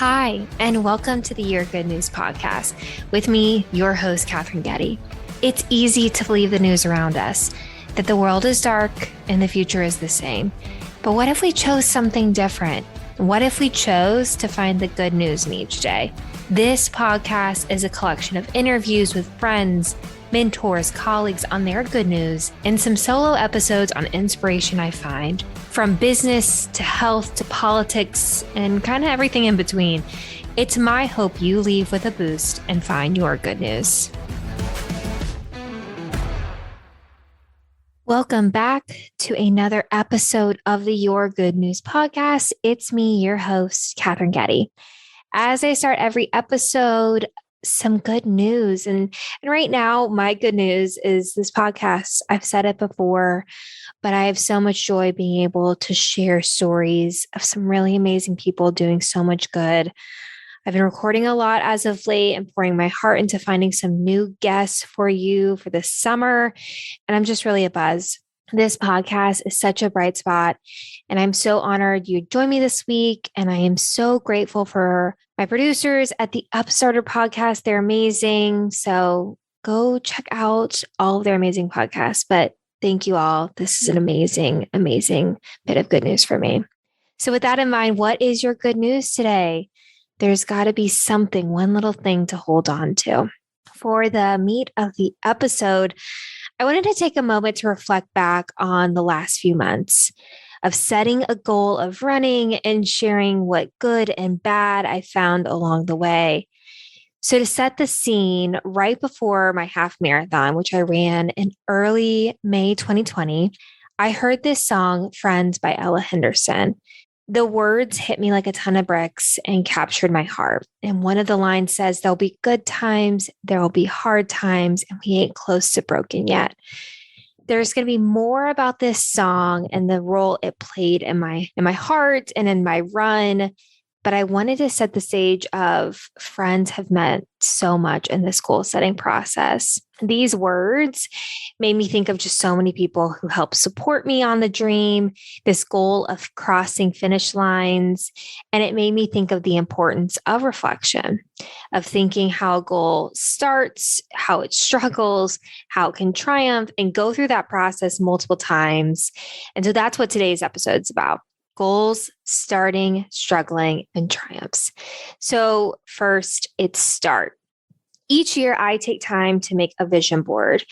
Hi, and welcome to the Your Good News podcast with me, your host, Katherine Getty. It's easy to believe the news around us, that the world is dark and the future is the same. But what if we chose something different? What if we chose to find the good news in each day? This podcast is a collection of interviews with friends, mentors, colleagues on their good news, and some solo episodes on inspiration I find. From business to health to politics and kind of everything in between. It's my hope you leave with a boost and find your good news. Welcome back to another episode of the Your Good News podcast. It's me, your host, Katherine Getty. As I start every episode, some good news. And right now, my good news is this podcast. I've said it before, but I have so much joy being able to share stories of some really amazing people doing so much good. I've been recording a lot as of late and pouring my heart into finding some new guests for you for this summer. And I'm just really abuzz. This podcast is such a bright spot, and I'm so honored you joined me this week. And I am so grateful for my producers at the Upstarter podcast. They're amazing. So go check out all of their amazing podcasts. But thank you all. This is an amazing, amazing bit of good news for me. So with that in mind, what is your good news today? There's got to be something, one little thing to hold on to. For the meat of the episode, I wanted to take a moment to reflect back on the last few months of setting a goal of running and sharing what good and bad I found along the way. So to set the scene, right before my half marathon, which I ran in early May 2020, I heard this song, Friends by Ella Henderson. The words hit me like a ton of bricks and captured my heart. And one of the lines says, there'll be good times, there will be hard times, and we ain't close to broken yet. There's going to be more about this song and the role it played in my heart and in my run. But I wanted to set the stage of friends have meant so much in this goal setting process. These words made me think of just so many people who helped support me on the dream, this goal of crossing finish lines. And it made me think of the importance of reflection, of thinking how a goal starts, how it struggles, how it can triumph, and go through that process multiple times. And so that's what today's episode is about. Goals, starting, struggling, and triumphs. So first, it's start. Each year, I take time to make a vision board.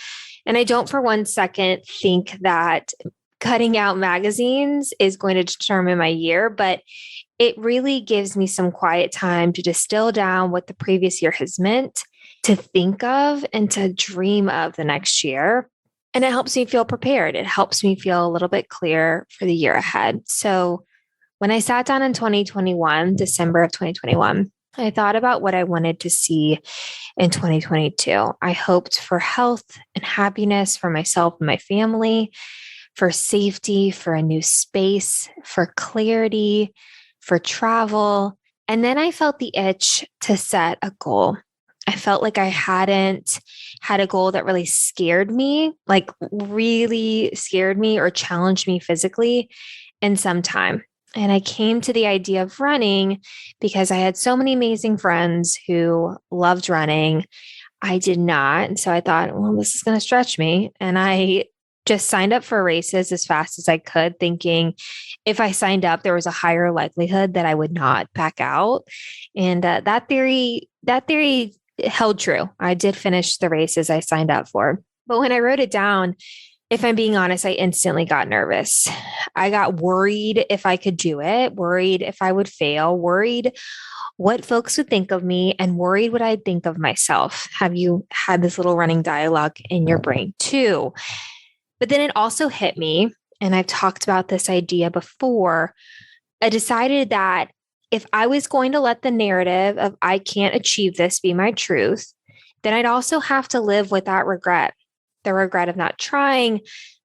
And I don't for one second think that cutting out magazines is going to determine my year, but it really gives me some quiet time to distill down what the previous year has meant, to think of and to dream of the next year. And it helps me feel prepared. It helps me feel a little bit clear for the year ahead. So when I sat down in December of 2021, I thought about what I wanted to see in 2022. I hoped for health and happiness for myself and my family, for safety, for a new space, for clarity, for travel. And then I felt the itch to set a goal. I felt like I hadn't had a goal that really scared me, like really scared me or challenged me physically in some time. And I came to the idea of running because I had so many amazing friends who loved running. I did not. And so I thought, well, this is going to stretch me. And I just signed up for races as fast as I could, thinking if I signed up, there was a higher likelihood that I would not back out. And that theory held true. I did finish the races I signed up for. But when I wrote it down, if I'm being honest, I instantly got nervous. I got worried if I could do it, worried if I would fail, worried what folks would think of me, and worried what I'd think of myself. Have you had this little running dialogue in your brain too? But then it also hit me, and I've talked about this idea before. I decided that if I was going to let the narrative of I can't achieve this be my truth, then I'd also have to live with that regret, the regret of not trying,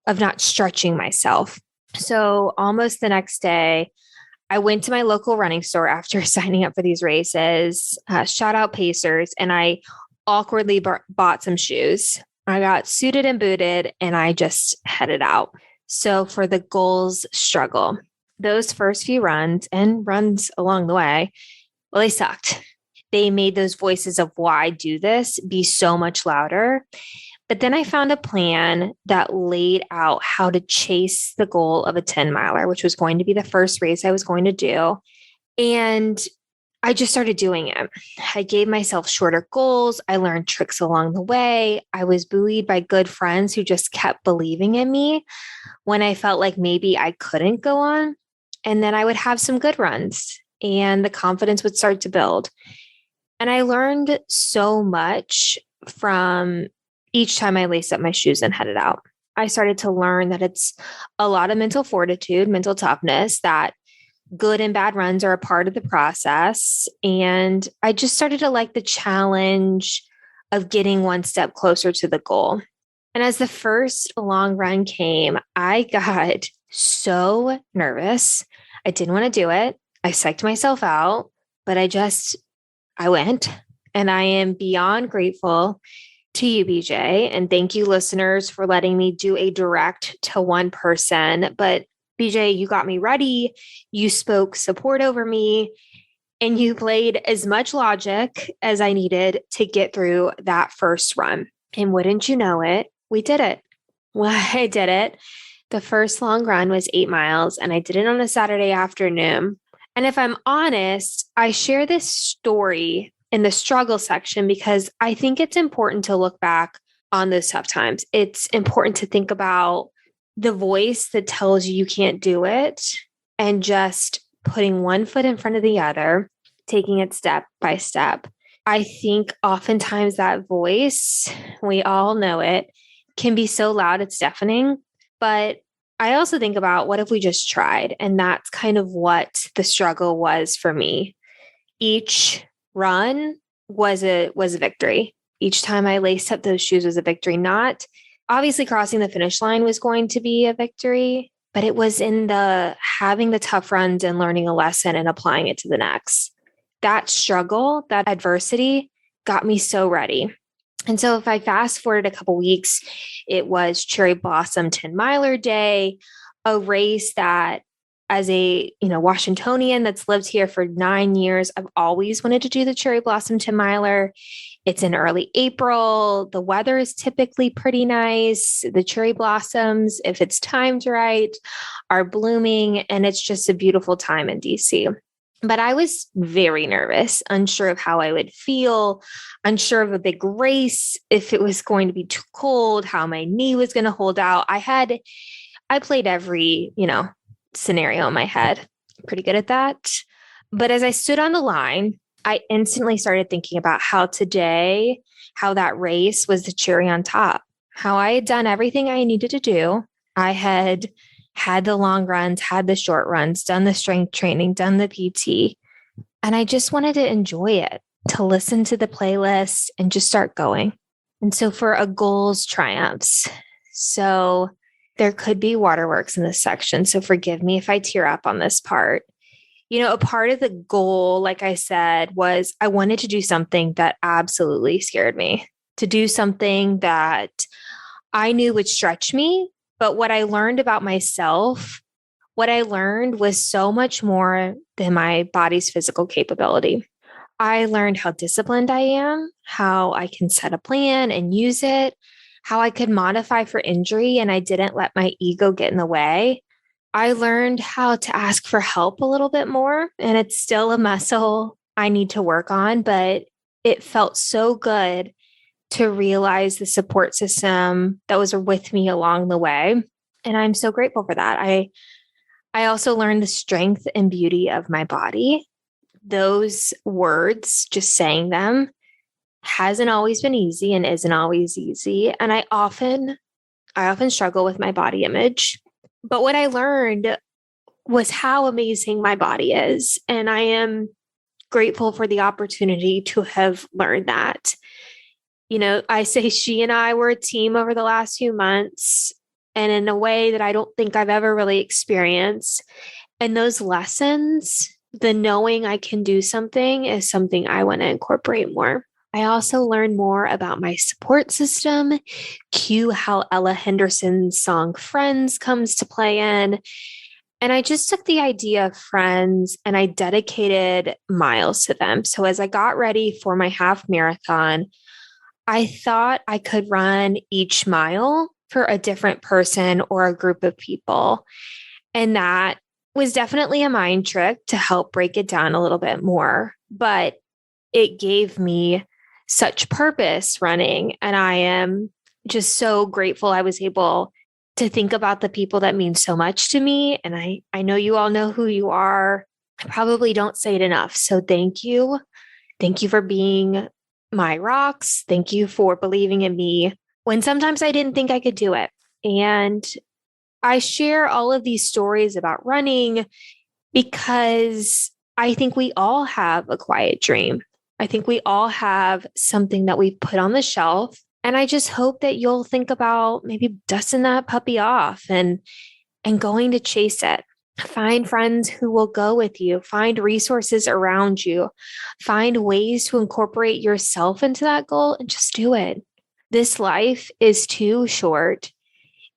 of not stretching myself. So almost the next day, I went to my local running store after signing up for these races, shout out Pacers, and I awkwardly bought some shoes. I got suited and booted, and I just headed out. So for the goals struggle, those first few runs and runs along the way, Well, they sucked. They made those voices of why I do this be so much louder. But then I found a plan that laid out how to chase the goal of a 10 miler, which was going to be the first race I was going to do. And I just started doing it. I gave myself shorter goals. I learned tricks along the way. I was buoyed by good friends who just kept believing in me when I felt like maybe I couldn't go on. And then I would have some good runs and the confidence would start to build. And I learned so much from each time I laced up my shoes and headed out. I started to learn that it's a lot of mental fortitude, mental toughness, that good and bad runs are a part of the process. And I just started to like the challenge of getting one step closer to the goal. And as the first long run came, I got so nervous. I didn't want to do it. I psyched myself out, but I went, and I am beyond grateful to you, BJ. And thank you, listeners, for letting me do a direct to one person. But BJ, you got me ready. You spoke support over me, and you played as much logic as I needed to get through that first run. And wouldn't you know it, we did it. Well, I did it. The first long run was 8 miles, and I did it on a Saturday afternoon. And if I'm honest, I share this story in the struggle section because I think it's important to look back on those tough times. It's important to think about the voice that tells you you can't do it and just putting one foot in front of the other, taking it step by step. I think oftentimes that voice, we all know it, can be so loud it's deafening. But I also think about, what if we just tried? And that's kind of what the struggle was for me. Each run was a victory. Each time I laced up those shoes was a victory. Not obviously crossing the finish line was going to be a victory, but it was in the having the tough runs and learning a lesson and applying it to the next. That struggle, that adversity got me so ready. And so if I fast forward a couple weeks, it was Cherry Blossom 10 miler day, a race that, as a Washingtonian that's lived here for 9 years, I've always wanted to do the Cherry Blossom 10 miler. It's in early April. The weather is typically pretty nice. The cherry blossoms, if it's timed right, are blooming, and it's just a beautiful time in DC. But I was very nervous, unsure of how I would feel, unsure of a big race, if it was going to be too cold, how my knee was going to hold out. I played every, scenario in my head. Pretty good at that. But as I stood on the line, I instantly started thinking about how that race was the cherry on top, how I had done everything I needed to do. I had the long runs, had the short runs, done the strength training, done the PT. And I just wanted to enjoy it, to listen to the playlist and just start going. And so for a goals triumphs. So there could be waterworks in this section. So forgive me if I tear up on this part. A part of the goal, like I said, was I wanted to do something that absolutely scared me, to do something that I knew would stretch me. But what I learned about myself, what I learned was so much more than my body's physical capability. I learned how disciplined I am, how I can set a plan and use it, how I could modify for injury and I didn't let my ego get in the way. I learned how to ask for help a little bit more, and it's still a muscle I need to work on, but it felt so good to realize the support system that was with me along the way. And I'm so grateful for that. I also learned the strength and beauty of my body. Those words, just saying them, hasn't always been easy and isn't always easy. And I often struggle with my body image. But what I learned was how amazing my body is. And I am grateful for the opportunity to have learned that. I say she and I were a team over the last few months, and in a way that I don't think I've ever really experienced. And those lessons, the knowing I can do something, is something I want to incorporate more. I also learned more about my support system, cue how Ella Henderson's song Friends comes to play in. And I just took the idea of friends and I dedicated miles to them. So as I got ready for my half marathon, I thought I could run each mile for a different person or a group of people. And that was definitely a mind trick to help break it down a little bit more. But it gave me such purpose running. And I am just so grateful I was able to think about the people that mean so much to me. And I know you all know who you are. I probably don't say it enough. So thank you. Thank you for being my rocks. Thank you for believing in me when sometimes I didn't think I could do it. And I share all of these stories about running because I think we all have a quiet dream. I think we all have something that we've put on the shelf. And I just hope that you'll think about maybe dusting that puppy off and going to chase it. Find friends who will go with you, find resources around you, find ways to incorporate yourself into that goal and just do it. This life is too short.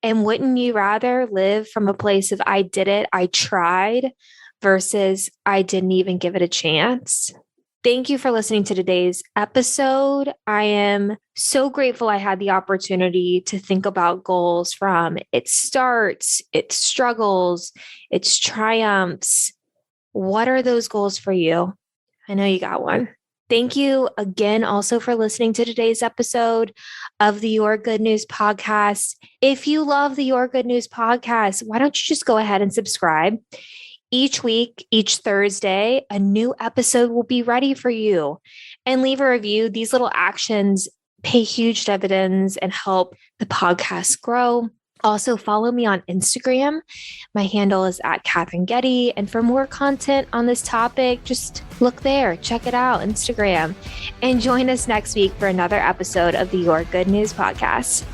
And wouldn't you rather live from a place of I did it, I tried, versus I didn't even give it a chance? Thank you for listening to today's episode. I am so grateful I had the opportunity to think about goals from its starts, its struggles, its triumphs. What are those goals for you? I know you got one. Thank you again also for listening to today's episode of the Your Good News podcast. If you love the Your Good News podcast, why don't you just go ahead and subscribe? Each week, each Thursday, a new episode will be ready for you. And leave a review. These little actions pay huge dividends and help the podcast grow. Also, follow me on Instagram. My handle is at Katherine Getty. And for more content on this topic, just look there, check it out, Instagram. And join us next week for another episode of the Your Good News podcast.